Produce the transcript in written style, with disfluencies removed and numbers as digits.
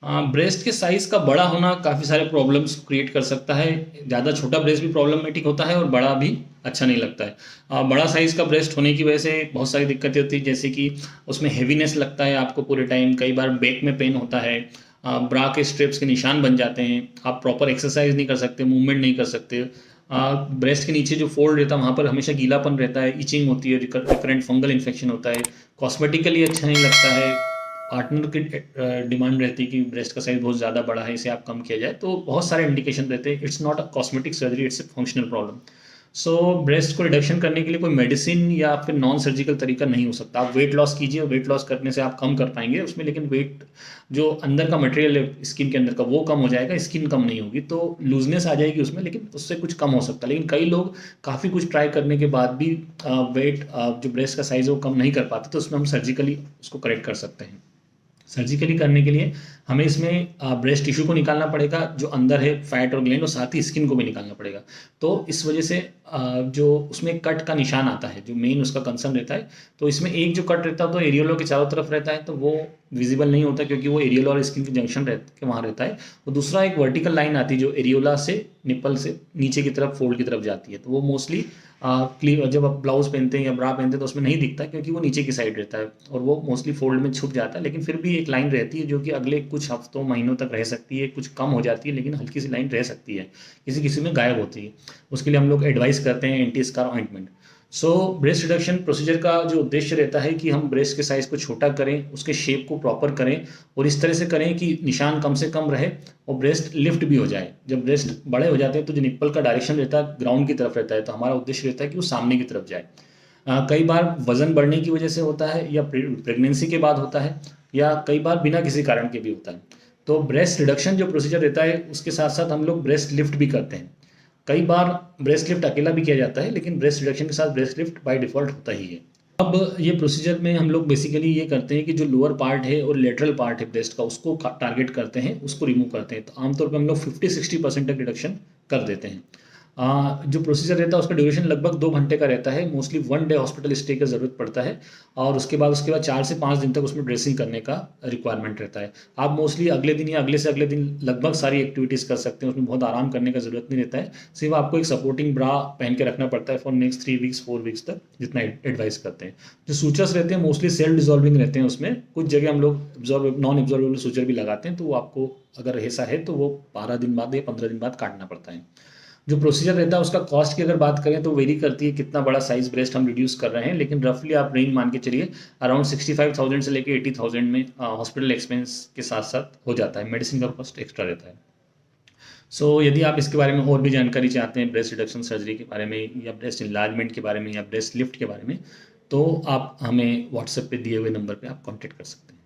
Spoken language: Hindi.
ब्रेस्ट के साइज़ का बड़ा होना काफ़ी सारे प्रॉब्लम्स क्रिएट कर सकता है। ज़्यादा छोटा ब्रेस्ट भी प्रॉब्लमेटिक होता है और बड़ा भी अच्छा नहीं लगता है। बड़ा साइज़ का ब्रेस्ट होने की वजह से बहुत सारी दिक्कतें होती हैं, जैसे कि उसमें हेवीनेस लगता है आपको पूरे टाइम, कई बार बैक में पेन होता है, ब्रा के स्ट्रिप्स के निशान बन जाते हैं, आप प्रॉपर एक्सरसाइज नहीं कर सकते, मूवमेंट नहीं कर सकते। ब्रेस्ट के नीचे जो फोल्ड रहता है वहाँ पर हमेशा गीलापन रहता है, इचिंग होती है, रिकरेंट फंगल इन्फेक्शन होता है, कॉस्मेटिकली अच्छा नहीं लगता है। पार्टनर की डिमांड रहती है कि ब्रेस्ट का साइज बहुत ज़्यादा बड़ा है, इसे आप कम किया जाए, तो बहुत सारे इंडिकेशन रहते हैं। It's not a cosmetic surgery, it's a functional problem. So breast को रिडक्शन करने के लिए कोई मेडिसिन या फिर नॉन सर्जिकल तरीका नहीं हो सकता। आप वेट लॉस कीजिए, वेट लॉस करने से आप कम कर पाएंगे उसमें, लेकिन वेट जो अंदर का मटेरियल है स्किन के अंदर का वो कम हो जाएगा, स्किन कम नहीं होगी, तो लूजनेस आ जाएगी उसमें, लेकिन उससे कुछ कम हो सकता है। लेकिन कई लोग काफ़ी कुछ ट्राई करने के बाद भी वेट जो ब्रेस्ट का साइज़ है वो कम नहीं कर पाते, तो उसमें हम सर्जिकली उसको करेक्ट कर सकते हैं। सर्जिकली करने के लिए हमें इसमें ब्रेस्ट टिश्यू को निकालना पड़ेगा जो अंदर है, फैट और ग्लैंड, और साथ ही स्किन को भी निकालना पड़ेगा। तो इस वजह से जो उसमें कट का निशान आता है, जो मेन उसका कंसर्न रहता है, तो इसमें एक जो कट रहता है तो एरियोला के चारों तरफ रहता है, तो वो विजिबल नहीं होता क्योंकि वो एरियोला और स्किन के जंक्शन के वहाँ रहता है। और दूसरा एक वर्टिकल लाइन आती है जो एरियोला से निप्पल से नीचे की तरफ फोल्ड की तरफ जाती है, तो वो मोस्टली जब आप ब्लाउज पहनते हैं या ब्रा पहनते हैं तो उसमें नहीं दिखता क्योंकि वो नीचे की साइड रहता है और वो मोस्टली फोल्ड में छुप जाता है। लेकिन फिर भी एक लाइन रहती है जो कि अगले कुछ हफ्तों महीनों तक रह सकती है, कुछ कम हो जाती है लेकिन हल्की सी लाइन रह सकती है, किसी किसी में गायब होती है। उसके लिए हम लोग एडवाइस करते हैं एंटी स्कार ऑइंटमेंट। सो ब्रेस्ट रिडक्शन प्रोसीजर का जो उद्देश्य रहता है कि हम ब्रेस्ट के साइज़ को छोटा करें, उसके शेप को प्रॉपर करें और इस तरह से करें कि निशान कम से कम रहे और ब्रेस्ट लिफ्ट भी हो जाए। जब ब्रेस्ट बड़े हो जाते हैं तो जो निप्पल का डायरेक्शन रहता है ग्राउंड की तरफ रहता है, तो हमारा उद्देश्य रहता है कि वो सामने की तरफ जाए। कई बार वज़न बढ़ने की वजह से होता है या प्रेगनेंसी के बाद होता है या कई बार बिना किसी कारण के भी होता है। तो ब्रेस्ट रिडक्शन जो प्रोसीजर रहता है उसके साथ साथ हम लोग ब्रेस्ट लिफ्ट भी करते हैं। कई बार ब्रेस्ट लिफ्ट अकेला भी किया जाता है, लेकिन ब्रेस्ट रिडक्शन के साथ ब्रेस्ट लिफ्ट बाय डिफ़ॉल्ट होता ही है। अब ये प्रोसीजर में हम लोग बेसिकली ये करते हैं कि जो लोअर पार्ट है और लेटरल पार्ट है ब्रेस्ट का उसको टारगेट करते हैं, उसको रिमूव करते हैं। तो आमतौर पे हम लोग 50-60% तक रिडक्शन कर देते हैं। जो प्रोसीजर रहता है उसका ड्यूरेशन लगभग 2 घंटे का रहता है। मोस्टली 1 डे हॉस्पिटल स्टे की ज़रूरत पड़ता है और उसके बाद 4 से 5 दिन तक उसमें ड्रेसिंग करने का रिक्वायरमेंट रहता है। आप मोस्टली अगले दिन या अगले से अगले दिन लगभग सारी एक्टिविटीज़ कर सकते हैं, उसमें बहुत आराम करने का ज़रूरत नहीं रहता है। सिर्फ आपको एक सपोर्टिंग ब्रा पहन के रखना पड़ता है फॉर नेक्स्ट 3 वीक्स 4 वीक्स तक, जितना एडवाइस करते हैं। जो सूचर्स रहते हैं मोस्टली सेल्फ डिजॉल्विंग रहते हैं, उसमें कुछ जगह हम लोग नॉन एब्जॉर्बेबल सूचर भी लगाते हैं, तो वो आपको अगर ऐसा है तो वो 12 दिन बाद या 15 दिन बाद काटना पड़ता है। जो प्रोसीजर रहता है उसका कॉस्ट की अगर बात करें तो वेरी करती है कितना बड़ा साइज ब्रेस्ट हम रिड्यूस कर रहे हैं, लेकिन रफली आप रेंज मान के चलिए अराउंड 65,000 से लेके 80,000 में हॉस्पिटल एक्सपेंस के साथ साथ हो जाता है। मेडिसिन का कॉस्ट एक्स्ट्रा रहता है। यदि आप इसके बारे में और भी जानकारी चाहते हैं ब्रेस्ट रिडक्शन सर्जरी के बारे में या ब्रेस्ट इनलार्जमेंट के बारे में या ब्रेस्ट लिफ्ट के बारे में, तो आप हमें व्हाट्सएप पे दिए हुए नंबर पे आप कॉन्टेक्ट कर सकते हैं।